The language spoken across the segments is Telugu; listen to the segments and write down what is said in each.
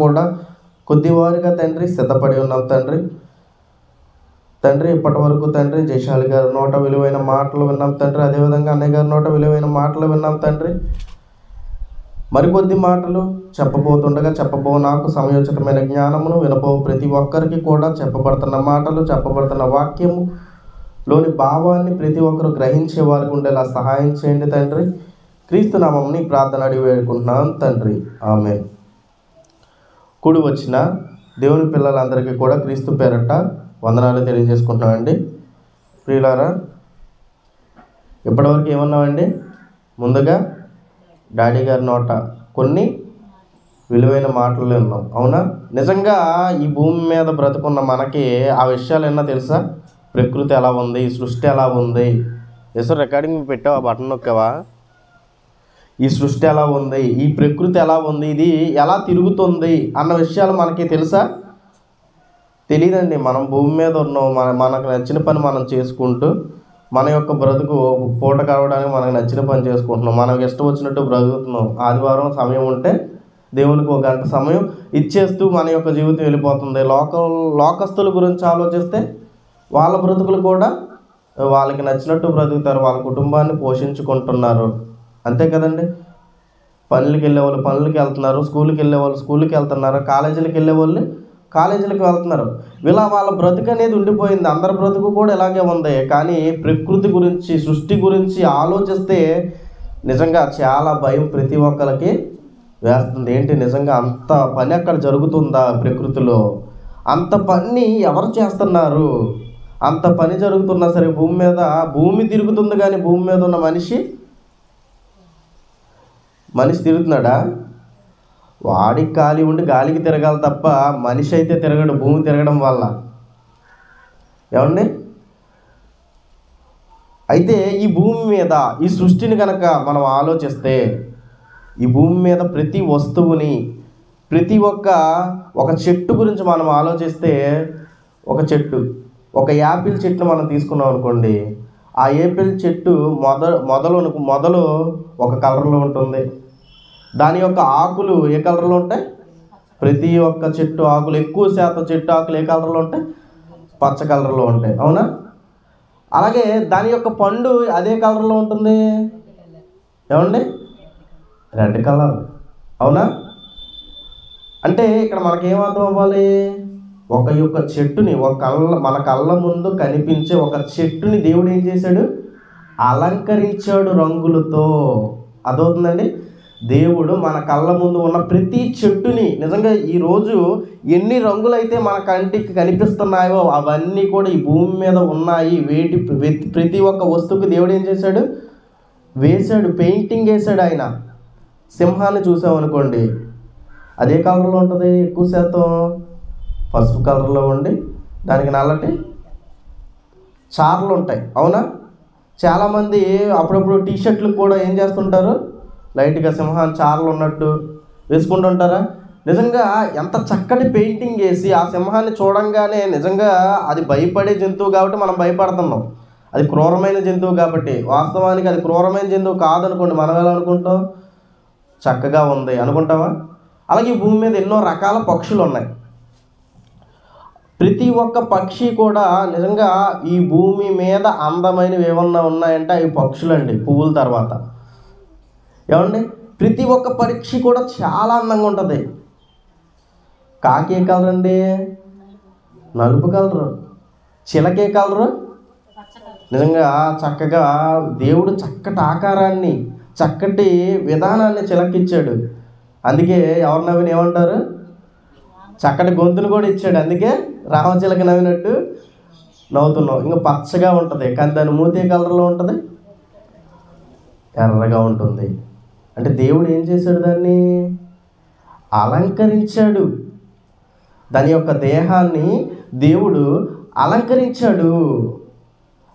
కూడా కొద్దివారుగా తండ్రి సిద్ధపడి ఉన్నాం తండ్రి. తండ్రి ఇప్పటి వరకు తండ్రి జయశాలి గారి నోట విలువైన మాటలు విన్నాం తండ్రి. అదేవిధంగా అన్నయ్య గారి నోట విలువైన మాటలు విన్నాం తండ్రి. మరికొద్ది మాటలు చెప్పబో నాకు సమయోచితమైన జ్ఞానమును వినబో ప్రతి ఒక్కరికి కూడా చెప్పబడుతున్న మాటలు, చెప్పబడుతున్న వాక్యము లోని భావాన్ని ప్రతి ఒక్కరు గ్రహించే వారికి ఉండేలా సహాయం చేయండి తండ్రి. క్రీస్తు నామముని ప్రార్థన అడిగి వేడుకుంటున్నాం తండ్రి. ఆమేన్. కూడి వచ్చిన దేవుని పిల్లలందరికీ కూడా క్రీస్తు పేరట వందనాలు తెలియజేసుకుంటున్నామండి. ప్రియులారా, ఇప్పటివరకు ఏమన్నామండి? ముందుగా డాడీ గారి నోట కొన్ని విలువైన మాటలు విన్నాం, అవునా? నిజంగా ఈ భూమి మీద బ్రతుకున్న మనకి ఆ విషయాలు ఏమన్నా తెలుసా? ప్రకృతి ఎలా ఉంది, ఈ సృష్టి ఎలా ఉంది? ఎసరు రికార్డింగ్ పెట్టావా? బటన్ నొక్కావా? ఈ సృష్టి ఎలా ఉంది, ఈ ప్రకృతి ఎలా ఉంది, ఇది ఎలా తిరుగుతుంది అన్న విషయాలు మనకి తెలుసా? తెలియదండి. మనం భూమి మీద ఉన్నాం, మనకు నచ్చిన పని మనం చేసుకుంటూ మన యొక్క బ్రతుకు పూట కావడానికి మనకు నచ్చిన పని చేసుకుంటున్నాం. మనకు ఇష్టం వచ్చినట్టు బ్రతుకుతున్నాం. ఆదివారం సమయం ఉంటే దేవునికి 1 గంట సమయం ఇచ్చేస్తూ మన యొక్క జీవితం వెళ్ళిపోతుంది. లోకస్తుల గురించి ఆలోచిస్తే వాళ్ళ బ్రతుకులు కూడా వాళ్ళకి నచ్చినట్టు బ్రతుకుతారు, వాళ్ళ కుటుంబాన్ని పోషించుకుంటున్నారు. అంతే కదండి. పనులకి వెళ్ళే వాళ్ళు పనులకి వెళ్తున్నారు, స్కూల్కి వెళ్ళే వాళ్ళు స్కూల్కి వెళ్తున్నారు, కాలేజీలకు వెళ్ళే వాళ్ళు కాలేజీలకు వెళ్తున్నారు. ఇలా వాళ్ళ బ్రతుకు అనేది ఉండిపోయింది. అందరి బ్రతుకు కూడా ఇలాగే ఉంది. కానీ ప్రకృతి గురించి, సృష్టి గురించి ఆలోచిస్తే నిజంగా చాలా భయం ప్రతి ఒక్కరికి వేస్తుంది. ఏంటి, నిజంగా అంత పని అక్కడ జరుగుతుందా? ప్రకృతిలో అంత పని ఎవరు చేస్తున్నారు? అంత పని జరుగుతున్నా సరే భూమి తిరుగుతుంది, కానీ భూమి మీద ఉన్న మనిషి తిరుగుతున్నాడా? వాడికి ఖాళీ ఉండి గాలికి తిరగాలి తప్ప మనిషి అయితే తిరగడు భూమి తిరగడం వల్ల. ఏమండి? అయితే ఈ భూమి మీద ఈ సృష్టిని కనుక మనం ఆలోచిస్తే, ఈ భూమి మీద ప్రతి వస్తువుని, ప్రతి ఒక చెట్టు గురించి మనం ఆలోచిస్తే, ఒక యాపిల్ చెట్టును మనం తీసుకున్నాం అనుకోండి. ఆ యాపిల్ చెట్టు మొదలు ఒక కలర్లో ఉంటుంది. దాని యొక్క ఆకులు ఏ కలర్లో ఉంటాయి? ప్రతి ఒక్క చెట్టు ఆకులు, ఎక్కువ శాతం చెట్టు ఆకులు ఏ కలర్లో ఉంటాయి? పచ్చ కలర్లో ఉంటాయి, అవునా? అలాగే దాని యొక్క పండు అదే కలర్లో ఉంటుంది. ఏమండి? రెడ్ కలర్, అవునా? అంటే ఇక్కడ మనకేమర్థం అవ్వాలి? ఒక యొక్క చెట్టుని మన కళ్ళ ముందు కనిపించే ఒక చెట్టుని దేవుడు ఏం చేశాడు? అలంకరించాడు రంగులతో. అదవుతుందండి. దేవుడు మన కళ్ళ ముందు ఉన్న ప్రతి చెట్టుని, నిజంగా ఈరోజు ఎన్ని రంగులైతే మన కంటికి కనిపిస్తున్నాయో అవన్నీ కూడా ఈ భూమి మీద ఉన్నాయి. ప్రతి ఒక్క వస్తువుకి దేవుడు ఏం చేశాడు? వేశాడు, పెయింటింగ్ వేశాడు ఆయన. సింహాన్ని చూసామనుకోండి, అదే కలర్లో ఉంటుంది. ఎక్కువ శాతం పసుపు కలర్లో ఉండి దానికి నల్లటి చారలు ఉంటాయి, అవునా? చాలామంది అప్పుడప్పుడు టీషర్ట్లు కూడా ఏం చేస్తుంటారు? లైట్గా సింహాన్ని చారలు ఉన్నట్టు వేసుకుంటుంటారా? నిజంగా ఎంత చక్కటి పెయింటింగ్ వేసి ఆ సింహాన్ని చూడంగానే నిజంగా అది భయపడే జంతువు కాబట్టి మనం భయపడుతున్నాం. అది క్రూరమైన జంతువు కాబట్టి. వాస్తవానికి అది క్రూరమైన జంతువు కాదనుకోండి, మనం ఎలా అనుకుంటాం? చక్కగా ఉంది అనుకుంటామా? అలాగే ఈ భూమి మీద ఎన్నో రకాల పక్షులు ఉన్నాయి. ప్రతి ఒక్క పక్షి కూడా నిజంగా ఈ భూమి మీద అందమైనవి ఏమన్నా ఉన్నాయంటే అవి పక్షులండి, పువ్వుల తర్వాత. ఏమండి? ప్రతి ఒక్క పక్షి కూడా చాలా అందంగా ఉంటుంది. కాకి ఏ కలర్ అండి? నలుపు కలరు. చిలకే కలరు. నిజంగా చక్కగా దేవుడు చక్కటి ఆకారాన్ని, చక్కటి విధానాన్ని చిలకిచ్చాడు. అందుకే ఎవరు నవ్విన ఏమంటారు? చక్కటి గొంతును కూడా ఇచ్చాడు. అందుకే రామచిలక నవ్వినట్టు నవ్వుతున్నాం. ఇంకా పచ్చగా ఉంటుంది, కానీ దాని మూతి కలర్లో ఉంటుంది, ఎర్రగా ఉంటుంది. అంటే దేవుడు ఏం చేశాడు? దాన్ని అలంకరించాడు. దాని యొక్క దేహాన్ని దేవుడు అలంకరించాడు.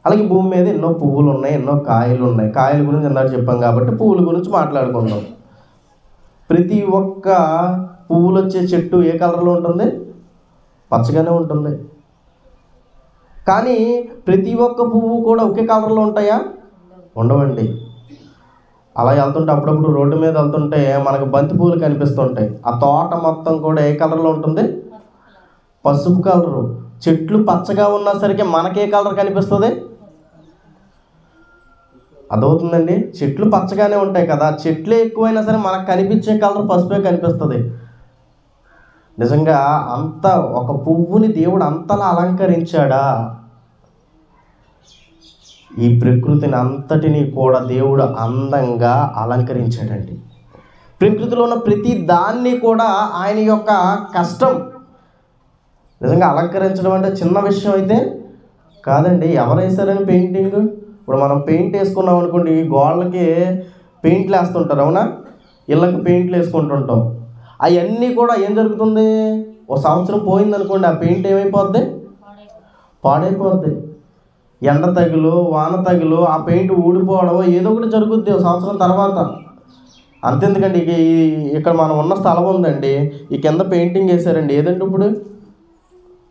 అలాగే భూమి మీద ఎన్నో పువ్వులు ఉన్నాయి, ఎన్నో కాయలు ఉన్నాయి. కాయల గురించి ఇందాక చెప్పాం కాబట్టి పువ్వుల గురించి మాట్లాడుకుందాం. ప్రతి ఒక్క పువ్వులు వచ్చే చెట్టు ఏ కలర్లో ఉంటుంది? పచ్చగానే ఉంటుంది. కానీ ప్రతి ఒక్క పువ్వు కూడా ఒకే కలర్లో ఉంటాయా? ఉండవండి. అలా వెళ్తుంటే అప్పుడప్పుడు రోడ్డు మీద వెళ్తుంటే మనకు బంతి పూలు కనిపిస్తుంటాయి. ఆ తోట మొత్తం కూడా ఏ కలర్లో ఉంటుంది? పసుపు కలరు. చెట్లు పచ్చగా ఉన్నసరికి మనకే కలర్ కనిపిస్తుంది? అదవుతుందండి. చెట్లు పచ్చగానే ఉంటాయి కదా, చెట్లే ఎక్కువైనా సరే మనకు కనిపించే కలర్ పసుపే కనిపిస్తుంది. నిజంగా అంత ఒక పువ్వుని దేవుడు అంతలా అలంకరించాడా? ఈ ప్రకృతిని అంతటినీ కూడా దేవుడు అందంగా అలంకరించాడండి. ప్రకృతిలో ఉన్న ప్రతి దాన్ని కూడా ఆయన యొక్క కష్టం. నిజంగా అలంకరించడం అంటే చిన్న విషయం అయితే కాదండి. ఎవరు వేసారని పెయింటింగ్? ఇప్పుడు మనం పెయింట్ వేసుకున్నాం అనుకోండి, గోళ్ళకి పెయింట్లు వేస్తుంటారు, అవునా? ఇళ్ళకి పెయింట్లు వేసుకుంటుంటాం. అవన్నీ కూడా ఏం జరుగుతుంది? ఒక సంవత్సరం పోయిందనుకోండి, ఆ పెయింట్ ఏమైపోద్ది? పాడైపోద్ది. ఎండ తగులు, వాన తగులు, ఆ పెయింట్ ఊడిపోవడం ఏదో ఒకటి జరుగుద్ది ఒక సంవత్సరం తర్వాత. అంతెందుకండి, ఇక్కడ మనం ఉన్న స్థలం ఉందండి, ఈ కింద పెయింటింగ్ వేసారండి, ఏదండి ఇప్పుడు?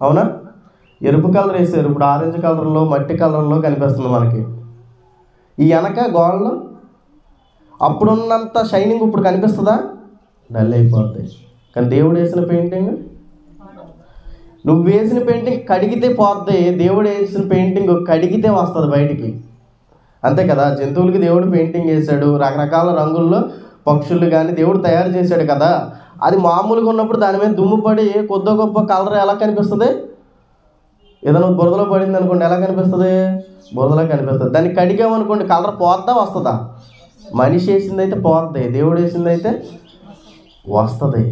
అవునా? ఎరుపు కలర్ వేసారు, ఇప్పుడు ఆరెంజ్ కలర్లో, మట్టి కలర్లో కనిపిస్తుంది మనకి. ఈ వెనక గోడలు అప్పుడున్నంత షైనింగ్ ఇప్పుడు కనిపిస్తుందా? డల్ అయిపోద్ది. కానీ దేవుడు వేసిన పెయింటింగ్, నువ్వు వేసిన పెయింటింగ్ కడిగితే పోద్ది, దేవుడు వేసిన పెయింటింగ్ కడిగితే వస్తుంది బయటికి. అంతే కదా? జంతువులకి దేవుడు పెయింటింగ్ వేసాడు, రకరకాల రంగుల్లో పక్షులు కానీ దేవుడు తయారు చేశాడు కదా. అది మామూలుగా ఉన్నప్పుడు దాని మీద దుమ్ము పడి కొద్ది గొప్ప కలర్ ఎలా కనిపిస్తుంది? ఏదైనా బురదలో పడింది అనుకోండి, ఎలా కనిపిస్తుంది? బురదలో కనిపిస్తుంది. దాన్ని కడిగామనుకోండి, కలర్ పోద్దా వస్తుందా? మనిషి వేసింది అయితే పోద్ది, దేవుడు వేసింది అయితే వస్తుంది.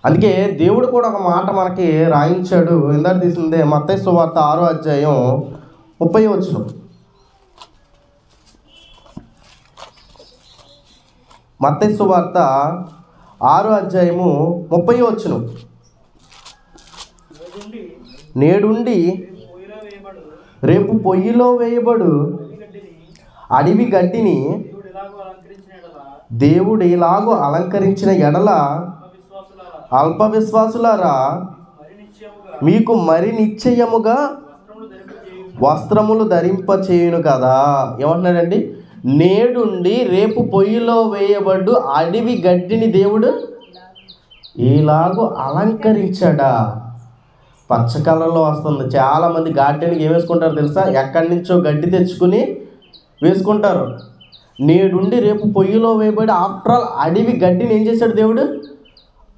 అందుకే దేవుడు కూడా ఒక మాట మనకి రాయించాడు. ఇందాక తీసిందే మత్తయి సువార్త 6వ అధ్యాయం 30వ వచనం. మత్తయి సువార్త 6వ అధ్యాయము 30వ వచనం. నేడుండి రేపు పొయ్యిలో వేయబడు అడవి గడ్డిని దేవుడు ఇలాగో అలంకరించిన ఎడల అల్ప విశ్వాసులారా, మీకు మరి నిశ్చయముగా వస్త్రములు ధరింపచేయును కదా. ఏమంటున్నాడండి? నేడుండి రేపు పొయ్యిలో వేయబడ్డు అడవి గడ్డిని దేవుడు ఇలాగో అలంకరించాడా. పచ్చ కలర్లో వస్తుంది. చాలామంది గార్డెన్కి ఏం వేసుకుంటారు తెలుసా? ఎక్కడి నుంచో గడ్డి తెచ్చుకుని వేసుకుంటారు. నేడుండి రేపు పొయ్యిలో వేయబడి, ఆఫ్టర్ ఆల్ అడవి గడ్డిని ఏం చేశాడు? దేవుడు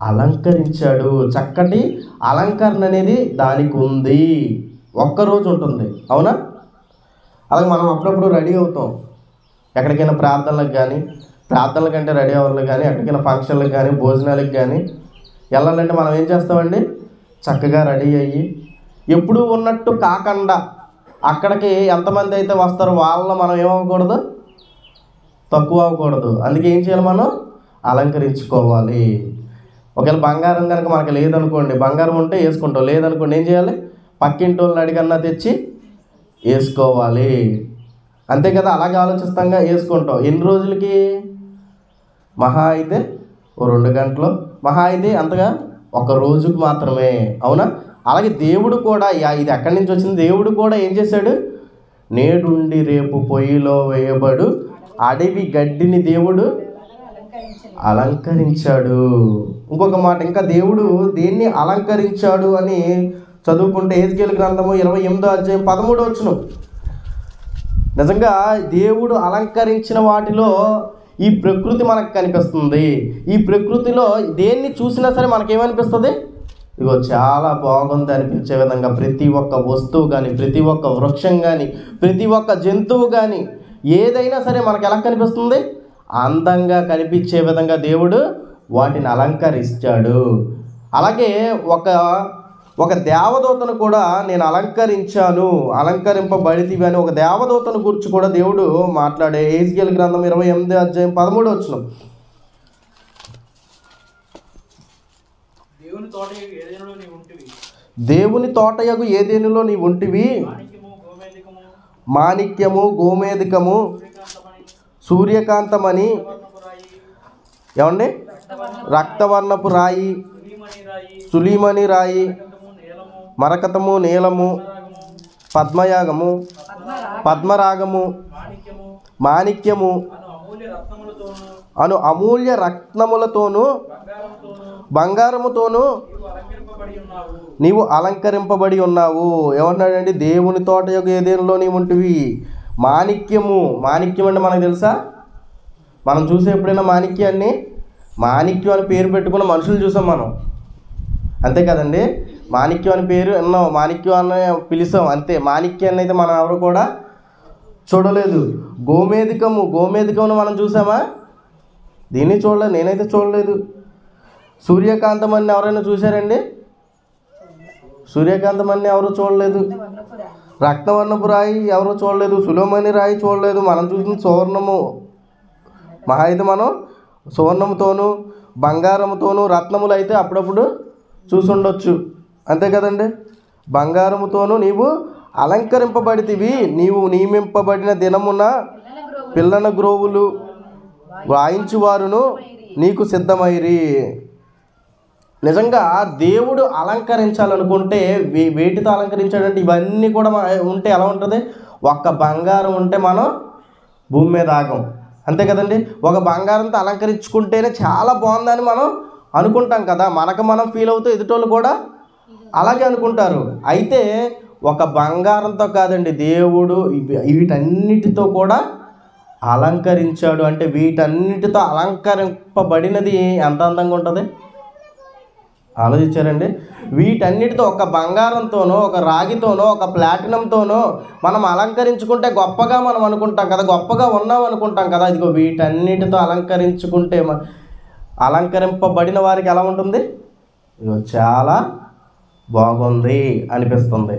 అలంకరించాడు. చక్కటి అలంకరణ అనేది దానికి ఉంది. ఒక్కరోజు ఉంటుంది, అవునా? అలాగే మనం అప్పుడప్పుడు రెడీ అవుతాం, ఎక్కడికైనా ప్రార్థనలకు కానీ, ప్రార్థనల కంటే రెడీ అవ్వాలి కానీ, ఎక్కడికైనా ఫంక్షన్లకు కానీ, భోజనాలకు కానీ వెళ్ళాలంటే మనం ఏం చేస్తామండి? చక్కగా రెడీ అయ్యి, ఎప్పుడూ ఉన్నట్టు కాకుండా అక్కడికి ఎంతమంది అయితే వస్తారో వాళ్ళ మనం ఏమవ్వకూడదు, తక్కువ అవ్వకూడదు. అందుకే ఏం చేయాలి? మనం అలంకరించుకోవాలి. ఒకవేళ బంగారం కనుక మనకు లేదనుకోండి, బంగారం ఉంటే వేసుకుంటాం, లేదనుకోండి ఏం చేయాలి? పక్కింటి వాళ్ళని అడిగన్నా తెచ్చి వేసుకోవాలి. అంతే కదా? అలాగే ఆలోచిస్తాంగా వేసుకుంటాం. ఎన్ని రోజులకి? మహా అయితే ఓ 2 గంటలు, మహా అయితే అంతగా ఒక రోజుకు మాత్రమే, అవునా? అలాగే దేవుడు కూడా, ఇది ఎక్కడి నుంచి వచ్చింది? దేవుడు కూడా ఏం చేశాడు? నేడుండి రేపు పొయ్యిలో వేయబడు అడవి గడ్డిని దేవుడు అలంకరించాడు. ఇంకొక మాట, ఇంకా దేవుడు దేన్ని అలంకరించాడు అని చదువుకుంటే యెహెజ్కేలు గ్రంథము 28వ అధ్యాయం 13వ వచనం. నిజంగా దేవుడు అలంకరించిన వాటిలో ఈ ప్రకృతి మనకు కనిపిస్తుంది. ఈ ప్రకృతిలో దేన్ని చూసినా సరే మనకేమనిపిస్తుంది? ఇగో చాలా బాగుంది అనిపించే విధంగా ప్రతి ఒక్క వస్తువు కానీ, ప్రతి ఒక్క వృక్షం కానీ, ప్రతి ఒక్క జంతువు కానీ, ఏదైనా సరే మనకు ఎలా కనిపిస్తుంది? అందంగా కనిపించే విధంగా దేవుడు వాటిని అలంకరించాడు. అలాగే ఒక దేవదూతను కూడా నేను అలంకరించాను, అలంకరింపబడితివి అని ఒక దేవదూతను గురించి కూడా దేవుడు మాట్లాడే. యెహెజ్కేలు గ్రంథం 28వ అధ్యాయం 13వ వచనం. దేవుని తోటయగు ఏదెనులో నీ ఉంటివి, మాణిక్యము గోమేధికము సూర్యకాంతమని, ఏమండి, రక్తవర్ణపు రాయి, సులీమణి రాయి, మరకతము, నీలము, పద్మరాగము, మాణిక్యము అమూల్య రత్నములతోనూ బంగారముతోనూ నీవు అలంకరింపబడి ఉన్నావు. ఏమన్నాడండి? దేవుని తోట యొక్క ఏదేనులో నీవు ఉంటివి. మాణిక్యం అంటే మనకు తెలుసా? మనం చూసే ఎప్పుడైనా మాణిక్యాన్ని? మాణిక్యం అని పేరు పెట్టుకున్న మనుషులు చూసాం మనం, అంతే కదండి. మాణిక్యం అని పేరు విన్నాం, మాణిక్యం అని పిలిచాం, అంతే. మాణిక్యాన్ని అయితే మనం ఎవరు కూడా చూడలేదు. గోమేధికమును మనం చూసామా? దీన్ని చూడలేదు, నేనైతే చూడలేదు. సూర్యకాంతమని ఎవరైనా చూశారండి? సూర్యకాంతమని ఎవరు చూడలేదు. రక్తవర్ణపు రాయి ఎవరు చూడలేదు. సులోమని రాయి చూడలేదు. మనం చూసిన సువర్ణము, మహా అయితే మనం సువర్ణముతోనూ బంగారముతోనూ, రత్నములు అయితే అప్పుడప్పుడు చూసుండొచ్చు, అంతే కదండి. బంగారముతోనూ నీవు అలంకరింపబడితివి. నీవు నియమింపబడిన దినమున పిల్లన గ్రోవులు వాయించువారును నీకు సిద్ధమైరి. నిజంగా దేవుడు అలంకరించాలనుకుంటే వేటితో అలంకరించాడంటే ఇవన్నీ కూడా ఉంటే ఎలా ఉంటుంది? ఒక్క బంగారం ఉంటే మనం భూమి మీద ఆగం, అంతే కదండి. ఒక బంగారంతో అలంకరించుకుంటేనే చాలా బాగుందని మనం అనుకుంటాం కదా. మనకు మనం ఫీల్ అవుతూ ఎదుటోళ్ళు కూడా అలాగే అనుకుంటారు. అయితే ఒక బంగారంతో కాదండి, దేవుడు వీటన్నిటితో కూడా అలంకరించాడు. అంటే వీటన్నిటితో అలంకరింపబడినది ఎంత అందంగా ఉంటుంది ఆలోచించారండి. వీటన్నిటితో ఒక బంగారంతోనో, ఒక రాగితోనో, ఒక ప్లాటినంతోనో మనం అలంకరించుకుంటే గొప్పగా మనం అనుకుంటాం కదా, గొప్పగా ఉన్నాం అనుకుంటాం కదా. ఇదిగో వీటన్నిటితో అలంకరించుకుంటే, అలంకరింపబడిన వారికి ఎలా ఉంటుంది? ఇదిగో చాలా బాగుంది అనిపిస్తుంది.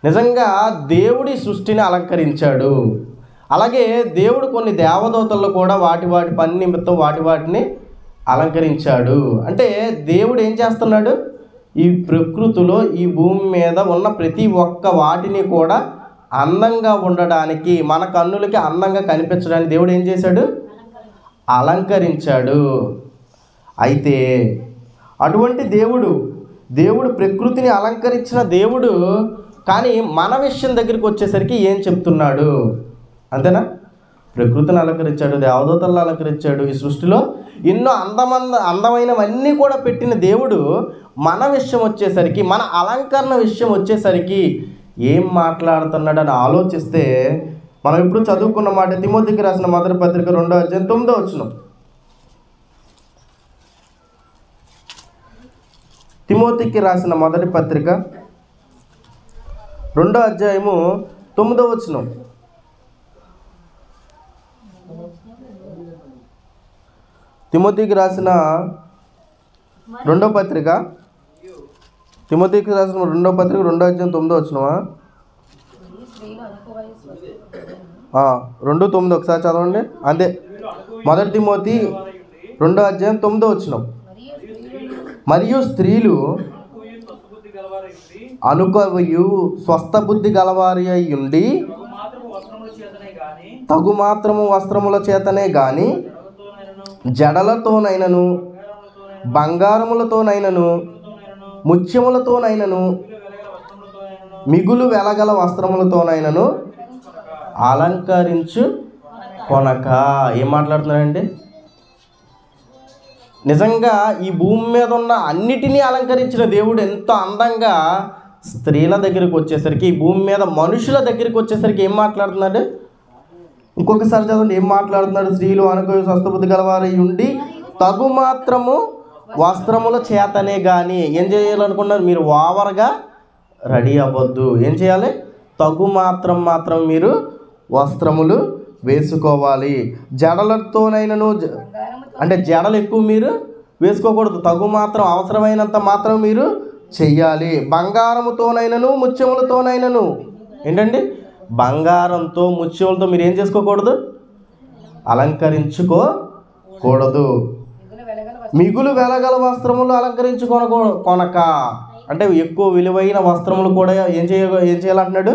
నిజంగా దేవుడి సృష్టిని అలంకరించాడు. అలాగే దేవుడు కొన్ని దేవదూతలను కూడా వాటి పని నిమిత్తం వాటిని అలంకరించాడు. అంటే దేవుడు ఏం చేస్తున్నాడు? ఈ ప్రకృతిలో, ఈ భూమి మీద ఉన్న ప్రతి ఒక్క వాటిని కూడా అందంగా ఉండడానికి, మన కన్నులకి అందంగా కనిపించడానికి దేవుడు ఏం చేశాడు? అలంకరించాడు. అయితే అటువంటి దేవుడు ప్రకృతిని అలంకరించిన దేవుడు, కానీ మన విషయం దగ్గరికి వచ్చేసరికి ఏం చెప్తున్నాడు? అంతేనా? ప్రకృతిని అలంకరించాడు, దేవదూతలను అలంకరించాడు, ఈ సృష్టిలో ఎన్నో అందమైనవన్నీ కూడా పెట్టిన దేవుడు మన విషయం వచ్చేసరికి, మన అలంకరణ విషయం వచ్చేసరికి ఏం మాట్లాడుతున్నాడని ఆలోచిస్తే, మనం ఇప్పుడు చదువుకున్న మాట తిమోతికి రాసిన మొదటి పత్రిక 2వ అధ్యాయం 9వ వచనం. తిమోతికి రాసిన మొదటి పత్రిక 2వ అధ్యాయము 9వ వచనం. తిమోతికి రాసిన 2వ పత్రిక 2వ అధ్యాయం 9వ వచనమా? 2:9 ఒకసారి చదవండి. అంతే, మొదటి తిమోతి 2వ అధ్యాయం 9వ వచనం. మరియు స్త్రీలు అనుకవయు స్వస్థ బుద్ధి గలవారి అయి ఉండి తగు మాత్రము వస్త్రముల చేతనే గాని జడలతోనైనను బంగారములతోనైనను ముత్యములతోనైనను మిగులు వెలగల వస్త్రములతోనైనను అలంకరించు కొనక. ఏం మాట్లాడుతున్నాడండి? నిజంగా ఈ భూమి మీద ఉన్న అన్నిటినీ అలంకరించిన దేవుడు ఎంతో అందంగా స్త్రీల దగ్గరికి వచ్చేసరికి, ఈ భూమి మీద మనుషుల దగ్గరికి వచ్చేసరికి ఏం మాట్లాడుతున్నాడు? ఇంకొకసారి చదవండి, ఏం మాట్లాడుతున్నాడు? స్త్రీలు అనుకో స్వస్థబుద్ధి గలవారై ఉండి తగు మాత్రము వస్త్రముల చేతనే కానీ. ఏం చేయాలనుకున్నారు? మీరు ఓవర్గా రెడీ అవ్వద్దు. ఏం చేయాలి? తగు మాత్రం మీరు వస్త్రములు వేసుకోవాలి. జడలతోనైనను, అంటే జడలు ఎక్కువ మీరు వేసుకోకూడదు, తగు మాత్రం అవసరమైనంత మాత్రం మీరు చెయ్యాలి. బంగారముతోనైనను ముత్యములతోనైనను, ఏంటండి? బంగారంతో ముత్యములతో మీరు ఏం చేసుకోకూడదు? అలంకరించుకోకూడదు. మిగులు వెలగల వస్త్రములు కొనక, అంటే ఎక్కువ విలువైన వస్త్రములు కూడా ఏం చేయాలంటున్నాడు?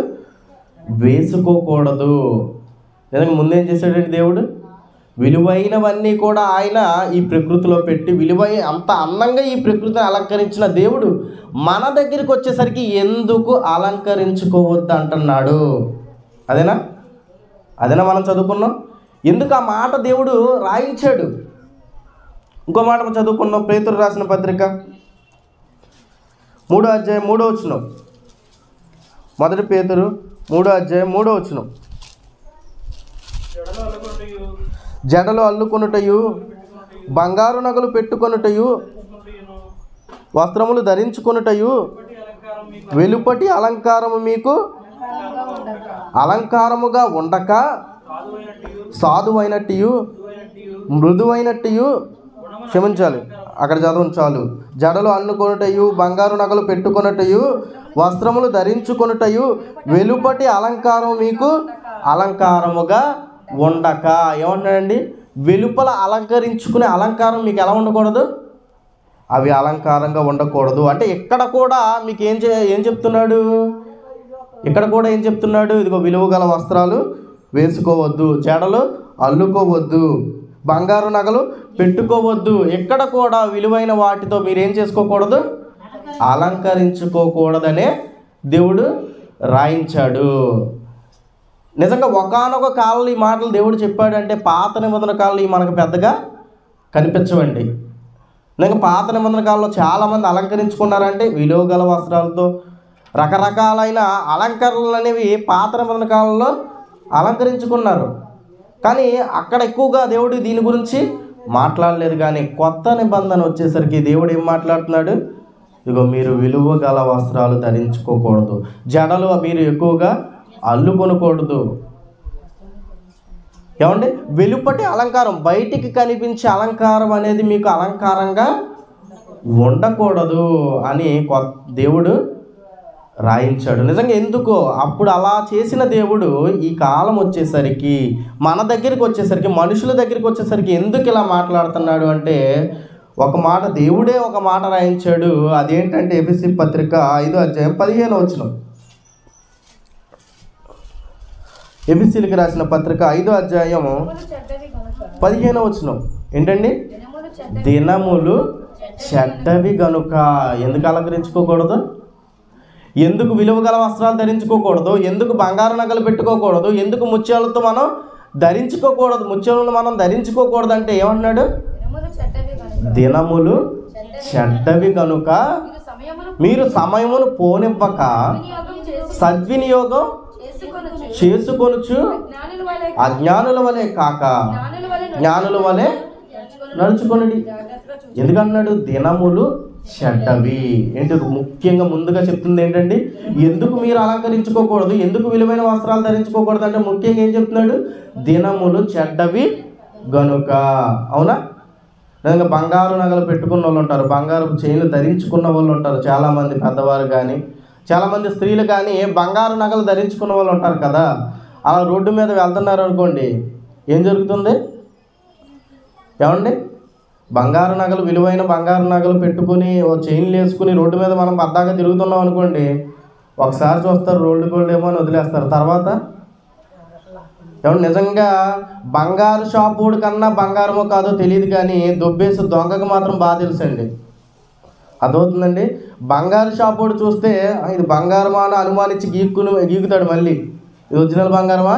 వేసుకోకూడదు. నిజంగా ముందేం చేశాడండి దేవుడు? విలువైనవన్నీ కూడా ఆయన ఈ ప్రకృతిలో పెట్టి, అంత అందంగా ఈ ప్రకృతిని అలంకరించిన దేవుడు మన దగ్గరికి వచ్చేసరికి ఎందుకు అలంకరించుకోవద్దు అంటున్నాడు? అదేనా మనం చదువుకున్నాం. ఎందుకు ఆ మాట దేవుడు రాయించాడు? ఇంకో మాట చదువుకున్నాం. పేతురు రాసిన పత్రిక 3వ అధ్యాయం 3వ వచనం. 1 పేతురు 3వ అధ్యాయం 3వ వచనం. జడలు అల్లుకొనుటయు, బంగారు నగలు పెట్టుకొనుటయు, వస్త్రములు ధరించుకొనుటయు, వెలుపటి అలంకారము మీకు అలంకారముగా ఉండక సాధువైనట్టు మృదువైనట్టు, క్షమించాలి అక్కడ చదవం చాలు. జడలు అన్నుకొనుటయు, బంగారు నగలు పెట్టుకొనుటయు, వస్త్రములు ధరించుకొనుటయు, వెలుపటి అలంకారం మీకు అలంకారముగా ఉండక. ఏమంటాడండి? వెలుపల అలంకరించుకునే అలంకారం మీకు ఎలా ఉండకూడదు? అవి అలంకారంగా ఉండకూడదు. అంటే ఇక్కడ కూడా మీకు ఏం చెప్తున్నాడు? ఇక్కడ కూడా ఏం చెప్తున్నాడు? ఇదిగో విలువ గల వస్త్రాలు వేసుకోవద్దు, జడలు అల్లుకోవద్దు, బంగారు నగలు పెట్టుకోవద్దు. ఎక్కడ కూడా విలువైన వాటితో మీరేం చేసుకోకూడదు? అలంకరించుకోకూడదనే దేవుడు రాయించాడు. నిజంగా ఒకానొక కాలంలో ఈ మాటలు దేవుడు చెప్పాడంటే పాత నిబంధన కాలంలో ఈ మనకు పెద్దగా కనిపించవండి. నిజంగా పాత నిబంధన కాలంలో చాలామంది అలంకరించుకున్నారంటే విలువ గల వస్త్రాలతో. రకరకాలైన అలంకరణలు అనేవి పాత నిబంధన కాలంలో అలంకరించుకున్నారు. కానీ అక్కడ ఎక్కువగా దేవుడు దీని గురించి మాట్లాడలేదు. కానీ కొత్త నిబంధన వచ్చేసరికి దేవుడు ఏం మాట్లాడుతున్నాడు? ఇదిగో మీరు విలువ గల వస్త్రాలు ధరించుకోకూడదు, జడలు మీరు ఎక్కువగా అల్లుకొనకూడదు. ఏమండి? వెలుపటి అలంకారం, బయటికి కనిపించే అలంకారం అనేది మీకు అలంకారంగా ఉండకూడదు అని దేవుడు రాయించాడు. నిజంగా ఎందుకో అప్పుడు అలా చేసిన దేవుడు ఈ కాలం వచ్చేసరికి, మన దగ్గరికి వచ్చేసరికి, మనుషుల దగ్గరికి వచ్చేసరికి ఎందుకు ఇలా మాట్లాడుతున్నాడు అంటే, ఒక మాట దేవుడే ఒక మాట రాయించాడు. అదేంటంటే ఎఫెసీ పత్రిక 5వ అధ్యాయం 15వ వచనం. ఎఫెసీలకు రాసిన పత్రిక 5వ అధ్యాయం 15వ వచనం ఏంటండి? దినములు చెడ్డవి గనుక. ఎందుకు అలంకరించుకోకూడదు? ఎందుకు విలువ గల వస్త్రాలు ధరించుకోకూడదు? ఎందుకు బంగారు నగలు పెట్టుకోకూడదు? ఎందుకు ముత్యాలతో మనం ధరించుకోకూడదు? ముత్యాలను మనం ధరించుకోకూడదు అంటే ఏమన్నాడు? దినములు చెడ్డవి కనుక మీరు సమయమును పోనివ్వక సద్వినియోగం చేసుకొనుచు అజ్ఞానుల వలె కాక జ్ఞానుల వలె నడుచుకొనుడి. ఎందుకన్నాడు? దినములు చెడ్డవి. ఏంటి ముఖ్యంగా ముందుగా చెప్తుంది ఏంటండి? ఎందుకు మీరు అలంకరించుకోకూడదు, ఎందుకు విలువైన వస్త్రాలు ధరించుకోకూడదు అంటే ముఖ్యంగా ఏం చెప్తున్నాడు? దినములు చెడ్డవి గనుక. అవునా? నిజంగా బంగారు నగలు పెట్టుకున్న వాళ్ళు ఉంటారు, బంగారు చైన్లు ధరించుకున్న వాళ్ళు ఉంటారు. చాలామంది పెద్దవారు కానీ చాలామంది స్త్రీలు కానీ బంగారు నగలు ధరించుకున్న వాళ్ళు ఉంటారు కదా. అలా రోడ్డు మీద వెళ్తున్నారు అనుకోండి, ఏం జరుగుతుంది? ఏమండి? బంగారు నగలు, విలువైన బంగారు నగలు పెట్టుకుని ఓ చైన్లు వేసుకుని రోడ్డు మీద మనం పద్దాగా తిరుగుతున్నాం అనుకోండి, ఒకసారి చూస్తారు రోడ్డు గోల్డ్ ఏమో అని వదిలేస్తారు. తర్వాత ఏమన్నా నిజంగా బంగారు షాపు కన్నా బంగారమో కాదో తెలియదు కానీ దొబ్బేసి దొంగకు మాత్రం బాగా తెలుసండి. అదవుతుందండి. బంగారు షాపు చూస్తే ఇది బంగారమా అని అనుమానించి గీకుతాడు. మళ్ళీ ఇది ఒరిజినల్ బంగారమా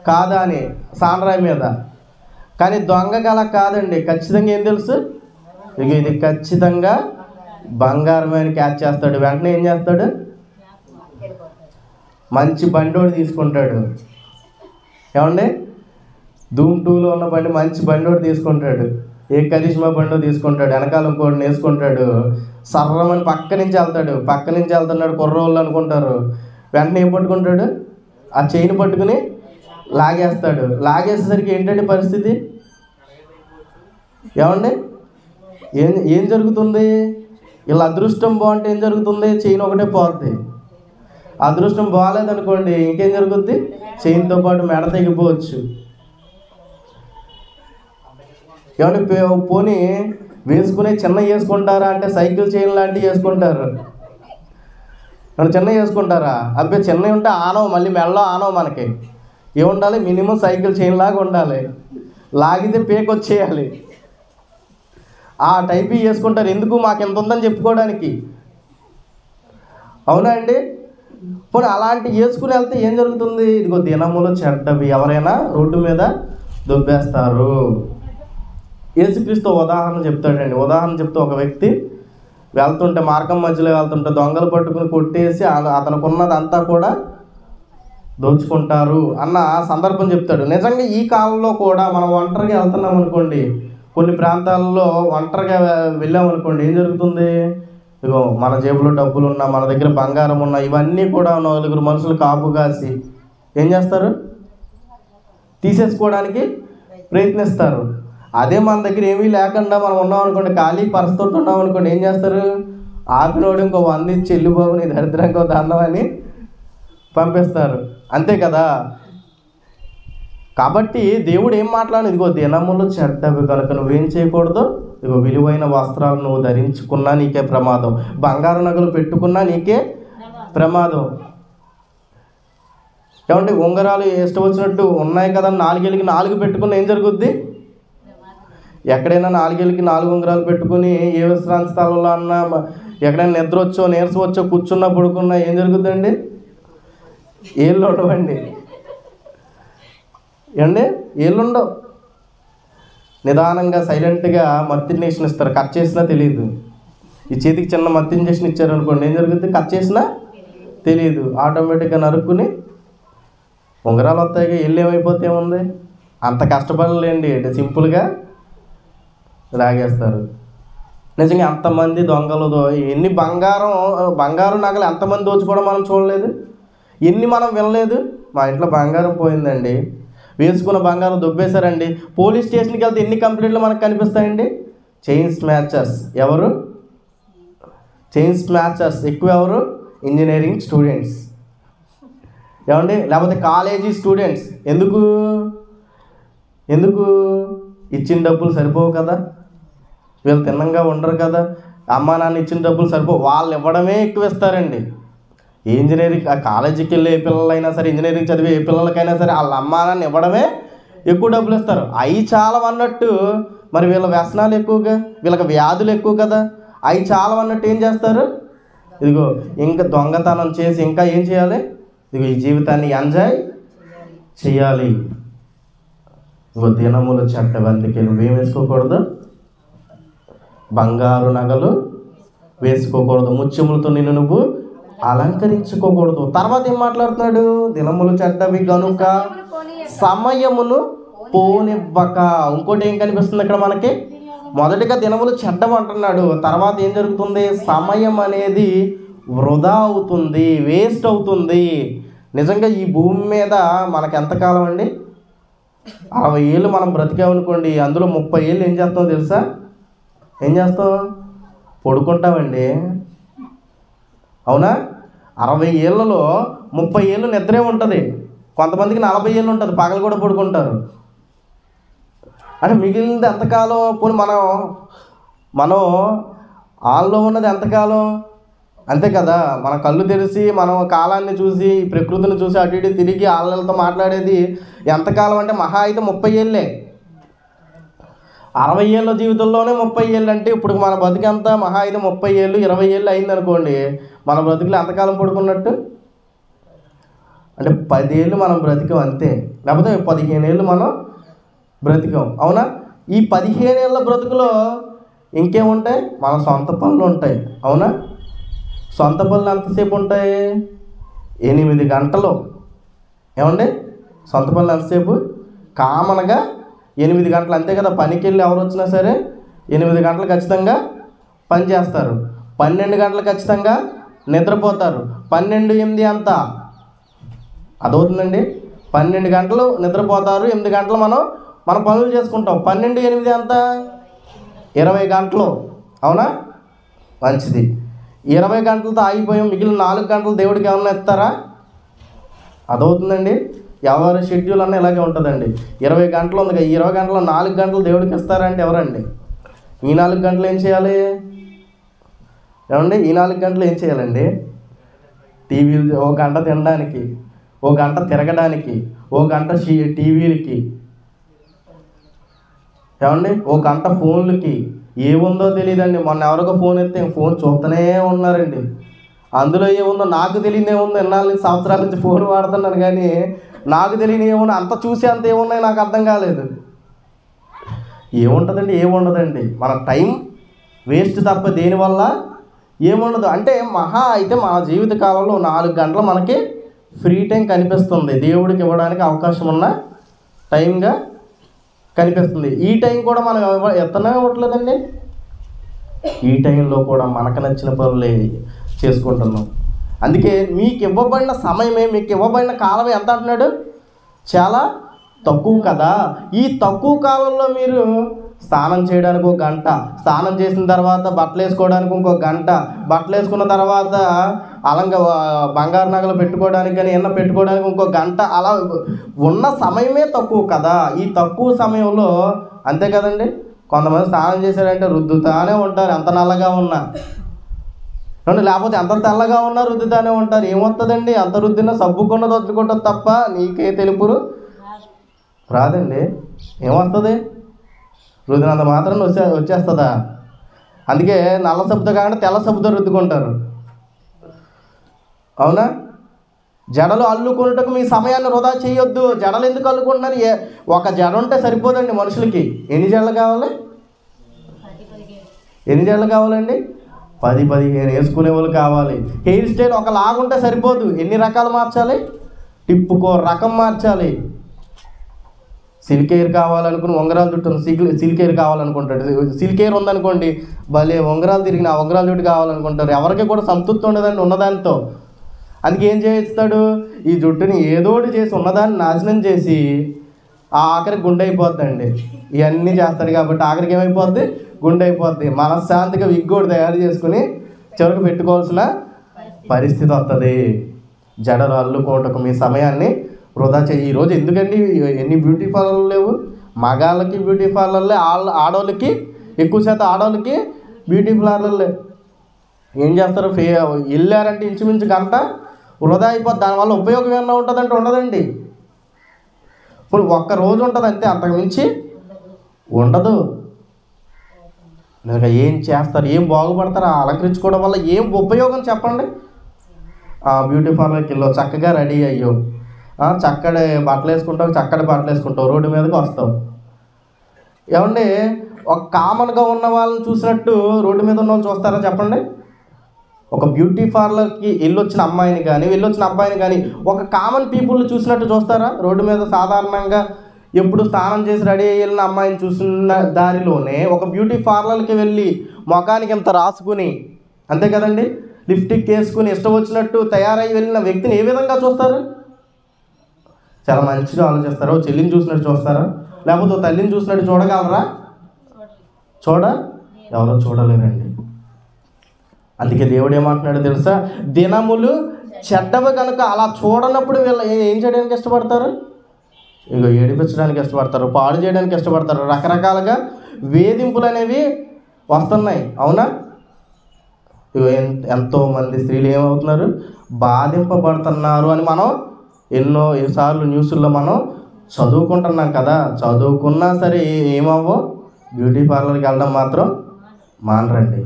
కాదా అని సాండ్రాయి మీద. కానీ దొంగకి అలా కాదండి. ఖచ్చితంగా ఏం తెలుసు? ఇది ఖచ్చితంగా బంగారమే అని క్యాచ్ చేస్తాడు. వెంటనే ఏం చేస్తాడు? మంచి బండోడు తీసుకుంటాడు. ఏమండి? ధూమ్ 2లో ఉన్న బండి మంచి బండోడు తీసుకుంటాడు. ఏ కరిష్మా బండో తీసుకుంటాడు, వెనకాల ఇంకోటి వేసుకుంటాడు. సర్రమని పక్క నుంచి వెళ్తున్నాడు కుర్రోళ్ళు అనుకుంటారు. వెంటనే ఏం పట్టుకుంటాడు? ఆ చైన్ పట్టుకుని లాగేస్తాడు. లాగేసేసరికి ఏంటంటే పరిస్థితి? ఏమండి? ఏం జరుగుతుంది? ఇలా అదృష్టం బాగుంటే ఏం జరుగుతుంది? చైన్ ఒకటే పోతుంది. అదృష్టం బాగాలేదనుకోండి, ఇంకేం జరుగుద్ది? చైన్తో పాటు మెడ తెగిపోవచ్చు. ఏమంటే పోనీ వేసుకునే చిన్న వేసుకుంటారా అంటే సైకిల్ చైన్ లాంటివి వేసుకుంటారు. చిన్న వేసుకుంటారా? అబ్బే చిన్న ఉంటే ఆనవు, మళ్ళీ మెడలో ఆనవు. మనకి ఏముండాలి? మినిమం సైకిల్ చైన్ లాగా ఉండాలి. లాగితే పేకొచ్చేయాలి. ఆ టైప్ వేసుకుంటారు. ఎందుకు? మాకు ఎంత ఉందని చెప్పుకోవడానికి. అవునా అండి? పోనీ అలాంటి వేసుకుని వెళ్తే ఏం జరుగుతుంది? ఇదిగో దినములు చెడ్డవి. ఎవరైనా రోడ్డు మీద దొబ్బేస్తారు. యేసుక్రీస్తు ఉదాహరణ చెప్తాడండి. ఉదాహరణ చెప్తే ఒక వ్యక్తి వెళ్తుంటే, మార్గం మధ్యలో వెళ్తుంటే దొంగలు పట్టుకుని కొట్టేసి అతనుకున్నదంతా కూడా దోచుకుంటారు అన్న సందర్భం చెప్తాడు. నిజంగా ఈ కాలంలో కూడా మనం ఒంటరిగా వెళ్తున్నాం అనుకోండి, కొన్ని ప్రాంతాల్లో ఒంటరిగా వెళ్ళామనుకోండి, ఏం జరుగుతుంది? ఇగో మన జేబులో డబ్బులు ఉన్నా, మన దగ్గర బంగారం ఉన్నా, ఇవన్నీ కూడా నలుగురు మనుషులు కాపు కాసి ఏం చేస్తారు? తీసేసుకోవడానికి ప్రయత్నిస్తారు. అదే మన దగ్గర ఏమీ లేకుండా మనం ఉన్నాం అనుకోండి, ఖాళీ పర్స్తోటి ఉన్నాం అనుకోండి, ఏం చేస్తారు? ఆపినోడు ఇంకో 100 ఇచ్చి చెల్లి బాబు నీ దరిద్రంగా దండం అని పంపిస్తారు. అంతే కదా. కాబట్టి దేవుడు ఏం మాట్లాడు, ఇదిగో దినములు చెడ్డవి కనుక నువ్వేం చేయకూడదు, ఇదిగో విలువైన వస్త్రాలు నువ్వు ధరించుకున్నా నీకే ప్రమాదం, బంగారు నగలు పెట్టుకున్నా నీకే ప్రమాదం. ఏమంటే ఉంగరాలు ఇష్టం వచ్చినట్టు ఉన్నాయి కదా, 4 4 పెట్టుకుని ఏం జరుగుద్ది? ఎక్కడైనా 4 4 ఉంగరాలు పెట్టుకుని ఏ విశ్రాంతి స్థలంలో అన్నా, ఎక్కడైనా నిద్ర వచ్చో నీరసం వచ్చో కూర్చున్నా పడుకున్నా ఏం జరుగుద్దండి? ఏళ్ళు ఉండవండి. ఏమండి? ఏళ్ళు ఉండవు. నిదానంగా సైలెంట్గా మత్తు ఇంజెక్షన్ ఇస్తారు, కట్ చేసినా తెలియదు. ఈ చేతికి చిన్న మత్తు ఇంజెక్షన్ ఇచ్చారనుకోండి, ఏం జరుగుద్ది? కట్ చేసినా తెలియదు, ఆటోమేటిక్గా నరుక్కుని ఉంగరాలు వస్తాయిగా, ఏళ్ళు ఏమైపోతే ఏముంది? అంత కష్టపడలేండి, సింపుల్గా లాగేస్తారు. నిజంగా అంతమంది దొంగలు ఎన్ని బంగారు నగలు ఎంతమంది దోచుకోవడం మనం చూడలేదు, ఎన్ని మనం వినలేదు. మా ఇంట్లో బంగారం పోయిందండి, వేసుకున్న బంగారం దొబ్బేశారండి. పోలీస్ స్టేషన్కి వెళ్తే ఎన్ని కంప్లైంట్లు మనకు కనిపిస్తాయండి? Chain snatchers. ఎవరు చైన్ స్నాచర్స్? ఎక్కువ ఎవరు? Engineering students. ఏమండి? లేకపోతే కాలేజీ స్టూడెంట్స్. ఎందుకు ఇచ్చిన డబ్బులు సరిపోవు కదా, వీళ్ళు తిన్నంగా ఉండరు కదా, అమ్మా నాన్న ఇచ్చిన డబ్బులు సరిపోవు, వాళ్ళు ఇవ్వడమే ఎక్కువ ఇస్తారండి. ఇంజనీరింగ్ కాలేజీకి వెళ్ళే ఏ పిల్లలైనా సరే, ఇంజనీరింగ్ చదివే ఏ పిల్లలకైనా సరే వాళ్ళ అమ్మా నాన్న ఇవ్వడమే ఎక్కువ డబ్బులు ఇస్తారు. అవి చాలా అన్నట్టు మరి వీళ్ళ వ్యసనాలు ఎక్కువగా, వీళ్ళకి వ్యాధులు ఎక్కువ కదా, అవి చాలా అన్నట్టు ఏం చేస్తారు? ఇదిగో ఇంకా దొంగతనం చేసి ఇంకా ఏం చేయాలి? ఇదిగో ఈ జీవితాన్ని ఎంజాయ్ చేయాలి. ఇదిగో దినములు చెడ్డవి, అందుకే నువ్వేం వేసుకోకూడదు? బంగారు నగలు వేసుకోకూడదు, ముత్యములతో నిన్ను నువ్వు అలంకరించుకోకూడదు. తర్వాత ఏం మాట్లాడుతున్నాడు? దినములు చెడ్డవి గనుక సమయమును పోనివ్వక. ఇంకోటి ఏం కనిపిస్తుంది ఇక్కడ మనకి? మొదటిగా దినములు చెడ్డవి అంటున్నాడు, తర్వాత ఏం జరుగుతుంది? సమయం అనేది వృధా అవుతుంది, వేస్ట్ అవుతుంది. నిజంగా ఈ భూమి మీద మనకు ఎంతకాలం అండి? 60 ఏళ్ళు మనం బ్రతికామనుకోండి, అందులో 30 ఏళ్ళు ఏం చేస్తాం తెలుసా? ఏం చేస్తాం? పడుకుంటామండి. అవునా? 60 ఏళ్ళలో 30 ఏళ్ళు నిద్రే ఉంటుంది, కొంతమందికి 40 ఏళ్ళు ఉంటుంది, పగలు కూడా పడుకుంటారు. అంటే మిగిలినది ఎంతకాలం? పోనీ మనం ఆన్లో ఉన్నది ఎంతకాలం? అంతే కదా. మన కళ్ళు తెరిచి మనం కాలాన్ని చూసి, ప్రకృతిని చూసి అటు ఇటు తిరిగి ఆళ్ళతో మాట్లాడేది ఎంతకాలం అంటే మహా అయితే 30 ఏళ్ళే. 60 ఏళ్ళ జీవితంలోనే 30 ఏళ్ళు అంటే ఇప్పుడు మన బతుకంతా మహా అయితే 30 ఏళ్ళు 20 ఏళ్ళు అయిందనుకోండి, మన బ్రతుకులు ఎంతకాలం పడుకున్నట్టు? అంటే 10 ఏళ్ళు మనం బ్రతికాం అంతే, లేకపోతే 15 ఏళ్ళు మనం బ్రతికాం. అవునా? ఈ 15 ఏళ్ళ బ్రతుకులో ఇంకేముంటాయి? మన సొంత పనులు ఉంటాయి. అవునా? సొంత పనులు ఎంతసేపు ఉంటాయి? 8 గంటలు. ఏమండి? సొంత పనులు ఎంతసేపు? కామన్గా 8 గంటలు, అంతే కదా. పనికి వెళ్ళి ఎవరు వచ్చినా సరే 8 గంటలు ఖచ్చితంగా పని చేస్తారు, 12 గంటలు ఖచ్చితంగా నిద్రపోతారు. 12 8 అంత అదవుతుందండి. 12 గంటలు నిద్రపోతారు, 8 గంటలు మన పనులు చేసుకుంటాం. 12 8 అంత 20 గంటలు. అవునా? మంచిది. 20 గంటలతో ఆగిపోయాం, మిగిలిన 4 గంటలు దేవుడికి ఏమన్నా ఇస్తారా? అదవుతుందండి. ఎవరి షెడ్యూల్ అన్నీ ఇలాగే ఉంటుందండి. 20 గంటలు ఉంది, ఈ 20 గంటలు 4 గంటలు దేవుడికి ఇస్తారంటే ఎవరండి? ఈ 4 గంటలు ఏం చేయాలి? ఏమండి? ఈ 4 గంటలు ఏం చేయాలండి? టీవీలు, 1 గంట తినడానికి, 1 గంట తిరగడానికి, 1 గంట టీవీలకి, ఏమండి 1 గంట ఫోన్లకి. ఏముందో తెలియదండి. మొన్న ఎవరికో ఫోన్ ఎత్తే ఫోన్ చూస్తూనే ఉన్నారండి. అందులో ఏముందో నాకు తెలియని ఏముందో ఎన్నాళ్ళ నుంచి సంవత్సరాల నుంచి ఫోన్ వాడుతున్నాను, కానీ నాకు తెలియని ఏముందో అంత చూసి అంత ఏమున్నాయి నాకు అర్థం కాలేదు. ఏముంటుందండి? ఏముండదండి. మన టైం వేస్ట్ తప్ప దేనివల్ల ఏముండదు. అంటే మహా అయితే మన జీవిత కాలంలో 4 గంటలు మనకి ఫ్రీ టైం కనిపిస్తుంది, దేవుడికి ఇవ్వడానికి అవకాశం ఉన్న టైంగా కనిపిస్తుంది. ఈ టైం కూడా మనం ఎత్తనే ఇవ్వట్లేదండి. ఈ టైంలో కూడా మనకు నచ్చిన పనులే చేసుకుంటున్నాం. అందుకే మీకు ఇవ్వబడిన సమయమే, మీకు ఇవ్వబడిన కాలమే ఎంత అంటున్నాడు? చాలా తక్కువ కదా. ఈ తక్కువ కాలంలో మీరు స్నానం చేయడానికి 1 గంట, స్నానం చేసిన తర్వాత బట్టలు వేసుకోవడానికి ఇంకో గంట, బట్టలు వేసుకున్న తర్వాత బంగారు నగలు పెట్టుకోవడానికి కానీ ఎన్న పెట్టుకోవడానికి ఇంకో గంట, అలా ఉన్న సమయమే తక్కువ కదా. ఈ తక్కువ సమయంలో అంతే కదండి, కొంతమంది స్నానం చేశారంటే రుద్దుతానే ఉంటారు, ఎంత నల్లగా ఉన్నా. లేకపోతే ఎంత తెల్లగా ఉన్నా రుద్దుతానే ఉంటారు. ఏమొస్తుందండి? అంత రుద్దినా సబ్బుకున్నది వద్దుకుంటుంది తప్ప నీకే తెలుపురు రాదండి. ఏమొస్తుంది? రుద్దినంత మాత్రం వచ్చేస్తుందా? అందుకే నల్ల సబ్బుతో కాకుండా తెల్ల సబ్బుతో రుద్దుకుంటారు, అవునా? జడలు అల్లుకున్నట్టుకు మీ సమయాన్ని వృధా చేయొద్దు. జడలు ఎందుకు అల్లుకుంటున్నారు? ఒక జడ ఉంటే సరిపోదండి మనుషులకి. ఎన్ని జడలు కావాలి? ఎన్ని జడలు కావాలండి? 10-15 వేసుకునే వాళ్ళు కావాలి. హెయిర్ స్టైల్ ఒకలాగుంటే సరిపోదు, ఎన్ని రకాలు మార్చాలి? టిప్పుకో రకం మార్చాలి. సిల్క్ హెయిర్ కావాలనుకుని ఉంగరాలు చుట్టూ సిల్క్ హెయిర్ కావాలనుకుంటాడు. సిల్క్ హెయిర్ ఉందనుకోండి, భలే ఉంగరాలు తిరిగిన ఉంగరాలు చుట్టూ కావాలనుకుంటారు. ఎవరికి కూడా సంతృప్తి ఉండదండి ఉన్నదానితో. అందుకే ఏం చేస్తాడు? ఈ జుట్టుని ఏదోటి చేసి ఉన్నదాన్ని నాశనం చేసి ఆఖరికి గుండె అయిపోద్దండి. ఇవన్నీ చేస్తాడు కాబట్టి ఆఖరికి ఏమైపోద్ది? గుండె అయిపోద్ది. మనశ్శాంతిగా విగ్గోడు తయారు చేసుకుని చివరికి పెట్టుకోవాల్సిన పరిస్థితి వస్తుంది. జడలు అల్లుకోవటకు మీ సమయాన్ని వృధా చేయి. ఈరోజు ఎందుకండి ఎన్ని బ్యూటీ పార్లర్లు లేవు? మగాళ్ళకి బ్యూటీ పార్లర్లే, ఆడవాళ్ళకి ఎక్కువ శాతం ఆడవాళ్ళకి బ్యూటీ పార్లర్లే. ఏం చేస్తారు? వెళ్ళారంటే ఇంచుమించు గంట వృధా అయిపోద్ది. దానివల్ల ఉపయోగం ఏమన్నా ఉంటుందంటే ఉండదండి. ఇప్పుడు 1 రోజు ఉంటుంది అంతే, అంతకుమించి ఉండదు. ఇంకా ఏం చేస్తారు? ఏం బాగుపడతారు? అలంకరించుకోవడం వల్ల ఏం ఉపయోగం చెప్పండి? బ్యూటీ పార్లర్కి వెళ్ళావు, చక్కగా రెడీ అయ్యావు, చక్కటి బట్టలు వేసుకుంటావు, రోడ్డు మీదకి వస్తావు. ఏమండి, ఒక కామన్గా ఉన్న వాళ్ళని చూసినట్టు రోడ్డు మీద ఉన్న వాళ్ళు చూస్తారా చెప్పండి? ఒక బ్యూటీ పార్లర్కి వెళ్ళొచ్చిన అమ్మాయిని కానీ వెళ్ళొచ్చిన అబ్బాయిని కానీ ఒక కామన్ పీపుల్ని చూసినట్టు చూస్తారా? రోడ్డు మీద సాధారణంగా ఎప్పుడు స్నానం చేసి రెడీ అయ్యి వెళ్ళిన అమ్మాయిని చూసిన దారిలోనే ఒక బ్యూటీ పార్లర్కి వెళ్ళి ముఖానికి ఇంత రాసుకుని, అంతే కదండి, లిప్స్టిక్ వేసుకుని ఇష్టం వచ్చినట్టు తయారయ్యి వెళ్ళిన వ్యక్తిని ఏ విధంగా చూస్తారు? చాలా మంచిగా ఆలోచిస్తారా? ఓ చెల్లిని చూసినట్టు చూస్తారా? లేకపోతే తల్లిని చూసినట్టు చూడగలరా? ఎవరో చూడలేరండి. అందుకే దేవుడు ఏమంటున్నాడు తెలుసా? దినములు చెడ్డవి కనుక అలా చూడనప్పుడు వీళ్ళు ఏం చేయడానికి ఇష్టపడతారు? ఇగో ఏడిపించడానికి ఇష్టపడతారు, పాడు చేయడానికి ఇష్టపడతారు. రకరకాలుగా వేధింపులు అనేవి వస్తున్నాయి, అవునా? ఇగో ఎంతోమంది స్త్రీలు ఏమవుతున్నారు? బాధింపబడుతున్నారు అని మనం ఎన్నోసార్లు న్యూస్లో మనం చదువుకుంటున్నాం కదా. చదువుకున్నా సరే ఏమవ్వో బ్యూటీ పార్లర్కి వెళ్ళడం మాత్రం మానరండి.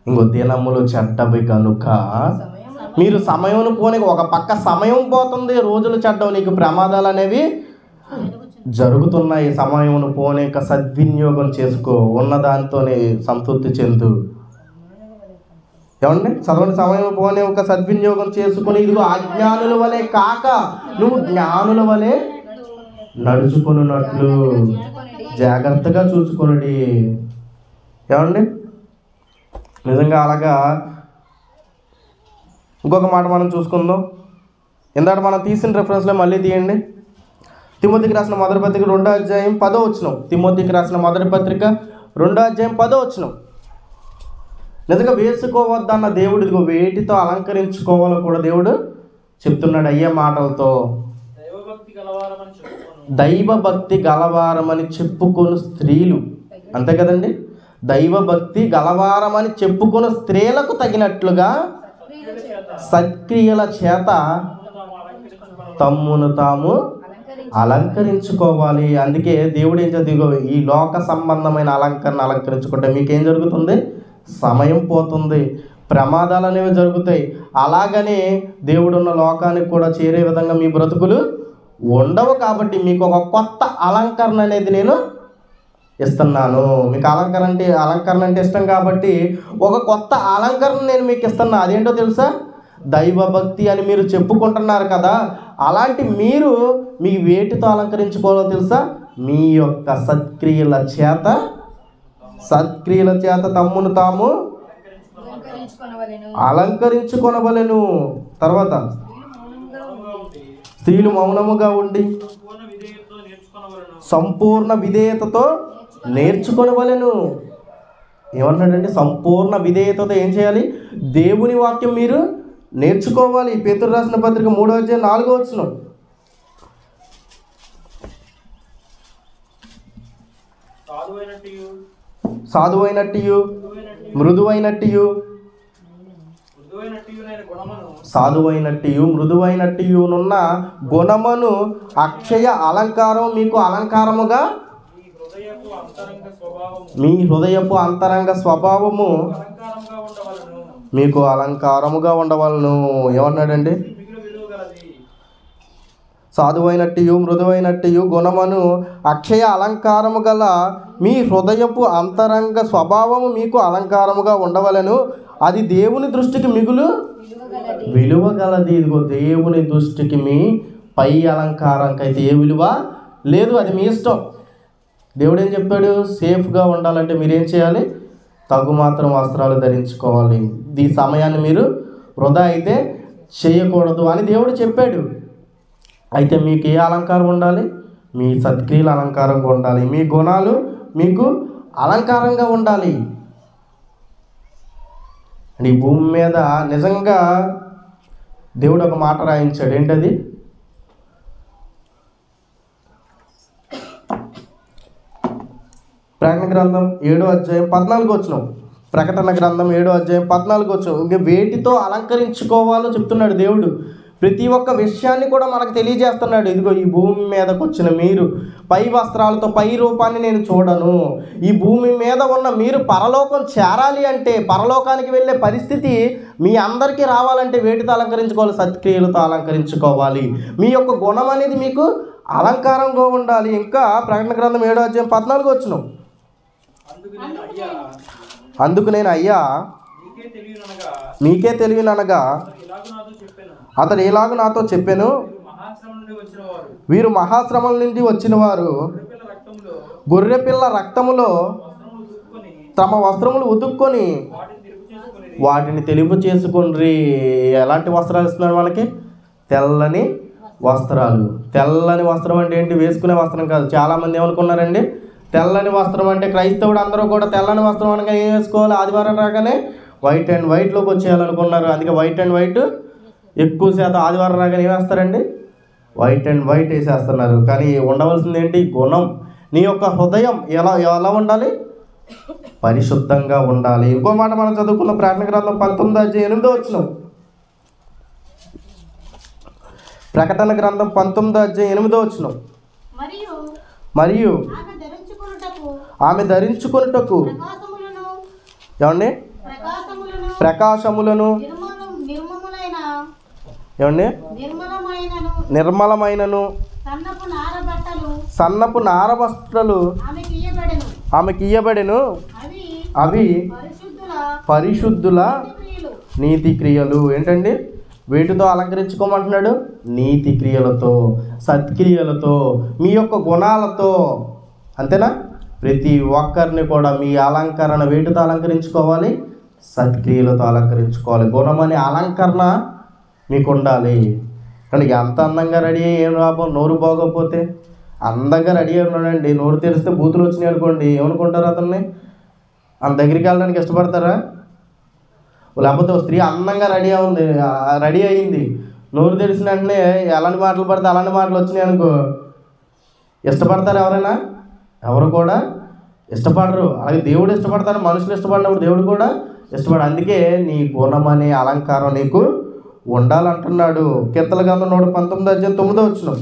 ఇంకో దినములు చెడ్డవి కనుక మీరు సమయం పోనీ, ఒక పక్క సమయం పోతుంది, రోజులు చెడ్డవు, నీకు ప్రమాదాలు అనేవి జరుగుతున్నాయి. సమయం పోనీక సద్వినియోగం చేసుకో, ఉన్నదానితోనే సంతృప్తి చెందు. ఏమండి? చదవండి. సమయం పోనీ ఒక సద్వినియోగం చేసుకుని, ఇదిగో అజ్ఞానుల వలె కాక నువ్వు జ్ఞానుల వలె నడుచుకున్నట్లు జాగ్రత్తగా చూసుకొనుడి. ఏమండి? నిజంగా అలాగా. ఇంకొక మాట మనం చూసుకుందాం. ఇందాక మనం తీసిన రెఫరెన్స్లో మళ్ళీ తీయండి. తిమోతికి రాసిన మొదటి పత్రిక 2వ అధ్యాయం 10వ వచనం. తిమోతికి రాసిన మొదటి పత్రిక 2వ అధ్యాయం 10వ వచనం. నిజంగా వేసుకోవద్దన్న దేవుడు ఇదిగో వేటితో అలంకరించుకోవాలో కూడా దేవుడు చెప్తున్నాడు. అయ్యే మాటలతో దైవభక్తి గలవారమని చెప్పుకొని స్త్రీలు, అంతే కదండి, దైవభక్తి గలవారమని చెప్పుకున్న స్త్రీలకు తగినట్లుగా సత్క్రియల చేత తమ్మును తాము అలంకరించుకోవాలి. అందుకే దేవుడు ఏం చదివో ఈ లోక సంబంధమైన అలంకరణ అలంకరించుకుంటే మీకేం జరుగుతుంది? సమయం పోతుంది. ప్రమాదాలు అనేవి జరుగుతాయి. అలాగనే దేవుడున్న లోకానికి కూడా చేరే విధంగా మీ బ్రతుకులు ఉండవు. కాబట్టి మీకు ఒక కొత్త అలంకరణ అనేది నేను ఇస్తున్నాను. మీకు అలంకరణ అంటే ఇష్టం కాబట్టి ఒక కొత్త అలంకరణ నేను మీకు ఇస్తున్నా. అదేంటో తెలుసా? దైవభక్తి అని మీరు చెప్పుకుంటున్నారు కదా, అలాంటి మీరు మీ వేటితో అలంకరించుకోవాలో తెలుసా? మీ యొక్క సత్క్రియల చేత తమ్మును తాము అలంకరించుకొనవలెను. తర్వాత స్త్రీలు మౌనముగా ఉండి సంపూర్ణ విధేయతతో నేర్చుకొనవలెను. ఏమన్నాడండి? సంపూర్ణ విధేయతతో ఏం చేయాలి? దేవుని వాక్యం మీరు నేర్చుకోవాలి. పేతురు రాసిన పత్రిక 3వ అధ్యాయం 4వ వచనం. సాధువైనట్టు మృదువైనట్టున్న గుణమును అక్షయ అలంకారం మీకు అలంకారముగా, మీ హృదయపు అంతరంగ స్వభావము మీకు అలంకారముగా ఉండవలను. ఏమన్నాడండి? సాధువైనట్టు మృదువైనట్టు గుణమును అక్షయ అలంకారము గల మీ హృదయపు అంతరంగ స్వభావము మీకు అలంకారముగా ఉండవలను. అది దేవుని దృష్టికి మిగులు విలువగలది. ఇదిగో దేవుని దృష్టికి మీ పై అలంకారంకైతే ఏ విలువ లేదు, అది మీ ఇష్టం. దేవుడు ఏం చెప్పాడు? సేఫ్గా ఉండాలంటే మీరేం చేయాలి? తగుమాత్రం వస్త్రాలు ధరించుకోవాలి. ఈ సమయాన్ని మీరు వృధా అయితే చేయకూడదు అని దేవుడు చెప్పాడు. అయితే మీకు ఏ అలంకారం ఉండాలి? మీ సత్క్రియల అలంకారంగా ఉండాలి. మీ గుణాలు మీకు అలంకారంగా ఉండాలి. ఈ భూమి మీద నిజంగా దేవుడు ఒక మాట రాయించాడు. ఏంటది? ప్రకటన గ్రంథం 7వ అధ్యాయం 14వ వచనం. ప్రకటన గ్రంథం 7వ అధ్యాయం 14వ వచనం. ఇంక వేటితో అలంకరించుకోవాలో చెప్తున్నాడు దేవుడు. ప్రతి ఒక్క విషయాన్ని కూడా మనకు తెలియజేస్తున్నాడు. ఇదిగో ఈ భూమి మీదకి వచ్చిన మీరు పై వస్త్రాలతో పై రూపాన్ని నేను చూడను. ఈ భూమి మీద ఉన్న మీరు పరలోకం చేరాలి అంటే, పరలోకానికి వెళ్ళే పరిస్థితి మీ అందరికీ రావాలంటే వేటితో అలంకరించుకోవాలి? సత్క్రియలతో అలంకరించుకోవాలి. మీ యొక్క గుణం అనేది మీకు అలంకారంగా ఉండాలి. ఇంకా ప్రకటన గ్రంథం 7వ అధ్యాయం 14వ వచనం. అందుకు నేను అయ్యా నీకే తెలియననగా అతడు ఎలాగ నాతో చెప్పాను, వీరు మహాశ్రమల నుండి వచ్చిన వారు గొర్రెపిల్ల రక్తములో తమ వస్త్రములు ఉతుక్కొని వాటిని తెలుపు చేసుకొని. ఎలాంటి వస్త్రాలు ఇస్తున్నారు మనకి? తెల్లని వస్త్రాలు. తెల్లని వస్త్రం అంటే ఏంటి? వేసుకునే వస్త్రం కాదు. చాలామంది ఏమనుకున్నారండి? తెల్లని వస్త్రం అంటే క్రైస్తవుడు అందరూ కూడా తెల్లని వస్త్రం అనగా ఏం వేసుకోవాలి? ఆదివారం రాగానే వైట్ అండ్ వైట్లోకి వచ్చేయాలనుకున్నారు. అందుకే వైట్ అండ్ వైట్ ఎక్కువ శాతం ఆదివారం రాగానే ఏమేస్తారండి? వైట్ అండ్ వైట్ వేసేస్తున్నారు. కానీ ఉండవలసింది ఏంటి? గుణం. నీ యొక్క హృదయం ఎలా ఉండాలి? పరిశుద్ధంగా ఉండాలి. ఇంకో మాట మనం చదువుకున్న ప్రకటన గ్రంథం 19వ అధ్యాయం 8వ వచనం. ప్రకటన గ్రంథం 19వ అధ్యాయం 8వ వచనం. మరియు ఆమె ధరించుకొనుటకు ఏమండి? ప్రకాశములను ఏమండి? నిర్మలమైనను సన్నపు నార వస్త్రాలు ఆమెకి ఇయ్యబడెను. అవి పరిశుద్ధుల నీతి క్రియలు. ఏంటండి? వేటితో అలంకరించుకోమంటున్నాడు? నీతి క్రియలతో, సత్క్రియలతో, మీ యొక్క గుణాలతో. అంతేనా? ప్రతి ఒక్కరిని కూడా మీ అలంకరణ వేటితో అలంకరించుకోవాలి? సత్క్రియలతో అలంకరించుకోవాలి. గుణం అనే అలంకరణ మీకు ఉండాలి. కానీ ఎంత అందంగా రెడీ అయ్యి ఏం లాభం? నోరు బాగోకపోతే. అందంగా రెడీ అయి ఉన్నాడండి, నోరు తెరిస్తే బూతులు వచ్చినాయి అనుకోండి, ఏమనుకుంటారు? అతన్ని అంత దగ్గరికి వెళ్ళడానికి ఇష్టపడతారా? లేకపోతే స్త్రీ అందంగా రెడీ అయ్యింది, నోరు తెరిచిన వెంటనే ఎలాంటి మాటలు పడితే అలాంటి మాటలు వచ్చినాయి అనుకో, ఇష్టపడతారు ఎవరైనా? ఎవరు కూడా ఇష్టపడరు. అలాగే దేవుడు ఇష్టపడతారు. మనుషులు ఇష్టపడినప్పుడు దేవుడు కూడా ఇష్టపడు. అందుకే నీ గుణం అనే అలంకారం నీకు ఉండాలంటున్నాడు. కీర్తన గ్రంథం 119వ అధ్యాయం 9వ వచనం.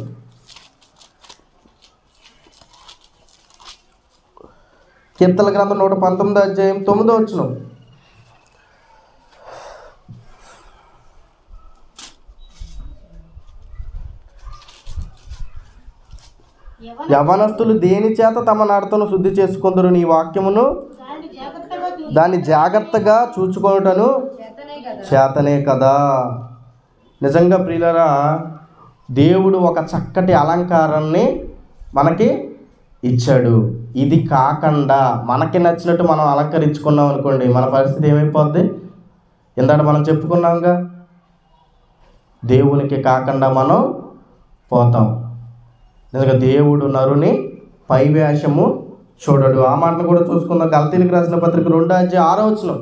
కీర్తన గ్రంథం 119వ అధ్యాయం 9వ వచనం. యవనస్తులు దేని చేత తమ నడతను శుద్ధి చేసుకుందరు? నీ వాక్యమును దాన్ని జాగ్రత్తగా చూచుకొనుటను చేతనే కదా. నిజంగా ప్రియులారా, దేవుడు ఒక చక్కటి అలంకారాన్ని మనకి ఇచ్చాడు. ఇది కాకుండా మనకి నచ్చినట్టు మనం అలంకరించుకున్నాం అనుకోండి, మన పరిస్థితి ఏమైపోద్ది? ఇందాక మనం చెప్పుకున్నాంగా, దేవునికి కాకుండా మనం పోతాం. నిజంగా దేవుడు నరుని పైవేషము చూడడు. ఆ మాటను కూడా చూసుకుందాం. గలతీయులకు రాసిన పత్రిక 2:6.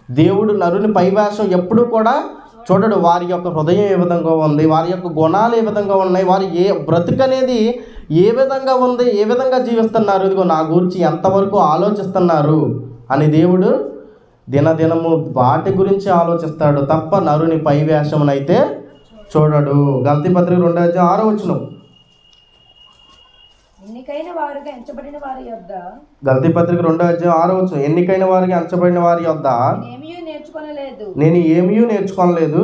దేవుడు నరుని పైవేషం ఎప్పుడూ కూడా చూడడు. వారి యొక్క హృదయం ఏ విధంగా ఉంది, వారి యొక్క గుణాలు ఏ విధంగా ఉన్నాయి, వారి బ్రతుకు అనేది ఏ విధంగా ఉంది, ఏ విధంగా జీవిస్తున్నారు, ఇదిగో నా గురించి ఎంతవరకు ఆలోచిస్తున్నారు అని దేవుడు దినదినము వాటి గురించి ఆలోచిస్తాడు తప్ప నరుని పైవేషమునైతే చూడడు. గలతీ పత్రిక 2:6. గలతీ పత్రిక 2:6. ఎన్నికైన వారికి ఎంచబడిన వారి యొద్ద నేను ఏమీ నేర్చుకోనలేదు,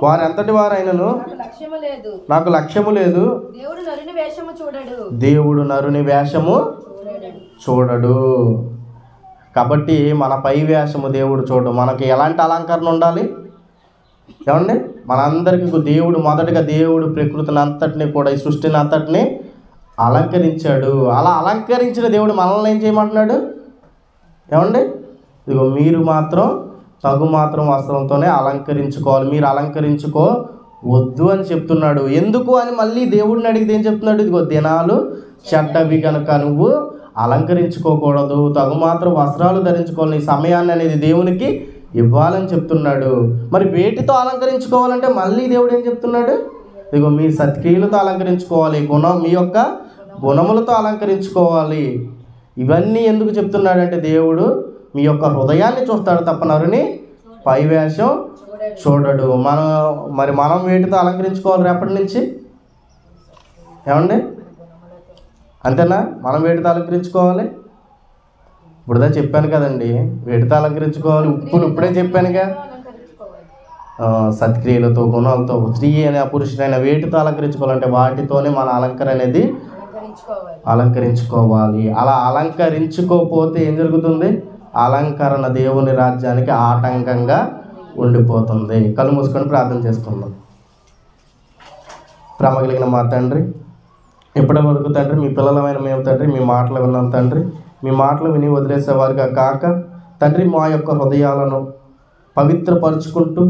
వారెంతటి వారైనను నాకు లక్ష్యము లేదు. దేవుడు నరుని వేషము చూడడు. కాబట్టి మన పై వేషము దేవుడు చూడు. మనకి ఎలాంటి అలంకరణ ఉండాలి ఏమండి? మనందరికీ దేవుడు మొదటగా దేవుడు ప్రకృతిని అంతటిని కూడా, ఈ సృష్టిని అంతటిని అలంకరించాడు. అలా అలంకరించిన దేవుడు మనల్ని ఏం చేయమంటున్నాడు ఏమండి? ఇదిగో మీరు మాత్రం తగు మాత్రం వస్త్రంతోనే అలంకరించుకోవాలి, మీరు అలంకరించుకోవద్దు అని చెప్తున్నాడు. ఎందుకు అని మళ్ళీ దేవుడిని అడిగితే ఏం చెప్తున్నాడు? ఇదిగో దినాలు చెడ్డవి కనుక నువ్వు అలంకరించుకోకూడదు, తగు మాత్రం వస్త్రాలు ధరించుకోవాలి, నీ సమయాన్ని అనేది దేవునికి ఇవ్వాలని చెప్తున్నాడు. మరి వేటితో అలంకరించుకోవాలంటే మళ్ళీ దేవుడు ఏం చెప్తున్నాడు? ఇదిగో మీ సత్క్రియలతో అలంకరించుకోవాలి, మీ యొక్క గుణములతో అలంకరించుకోవాలి. ఇవన్నీ ఎందుకు చెప్తున్నాడంటే దేవుడు మీ యొక్క హృదయాన్ని చూస్తాడు తప్ప నరుని పైవేషం చూడడు. మనం వేటితో అలంకరించుకోవాలి రేపటి నుంచి ఏమండి? అంతేనా? మనం వేటితో అలంకరించుకోవాలి? ఇప్పుడుదా చెప్పాను కదండి, వేటితో అలంకరించుకోవాలి. ఇప్పుడే చెప్పానుగా, సత్క్రియలతో, గుణాలతో, స్త్రీ అయినా పురుషుడైనా వేటితో అలంకరించుకోవాలంటే వాటితోనే మన అలంకరణ అనేది అలంకరించుకోవాలి. అలా అలంకరించుకోకపోతే ఏం జరుగుతుంది? అలంకరణ దేవుని రాజ్యానికి ఆటంకంగా ఉండిపోతుంది. కళ్ళు మూసుకొని ప్రార్థన చేసుకుందాం. ప్రేమ కలిగిన మా తండ్రి, ఇప్పటి వరకు తండ్రి మీ పిల్లలమైన మేము తండ్రి మీ మాటలు విన్నాం తండ్రి. మీ మాటలు విని వదిలేసేవారుగా కాక తండ్రి మా యొక్క హృదయాలను పవిత్రపరుచుకుంటూ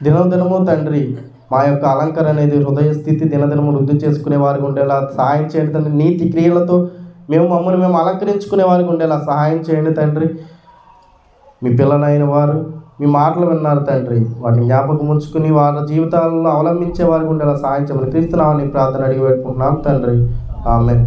దినదినము తండ్రి మా యొక్క అలంకరణ అనేది హృదయ స్థితి దినదినము వృద్ధి చేసుకునే వారికి ఉండేలా సహాయం చేయండి తండ్రి. నీతి క్రియలతో మమ్మల్ని మేము అలంకరించుకునే వారికి ఉండేలా సహాయం చేయండి తండ్రి. మీ పిల్లలైన వారు మీ మాటలు విన్నారు తండ్రి, వాటిని జ్ఞాపకం ఉంచుకుని వారి జీవితాలలో అవలంబించే వారికి ఉండేలా సహాయం చేయమని క్రీస్తునామని ప్రార్థన అడిగి పెట్టుకుంటున్నాం తండ్రి. ఆమేన్.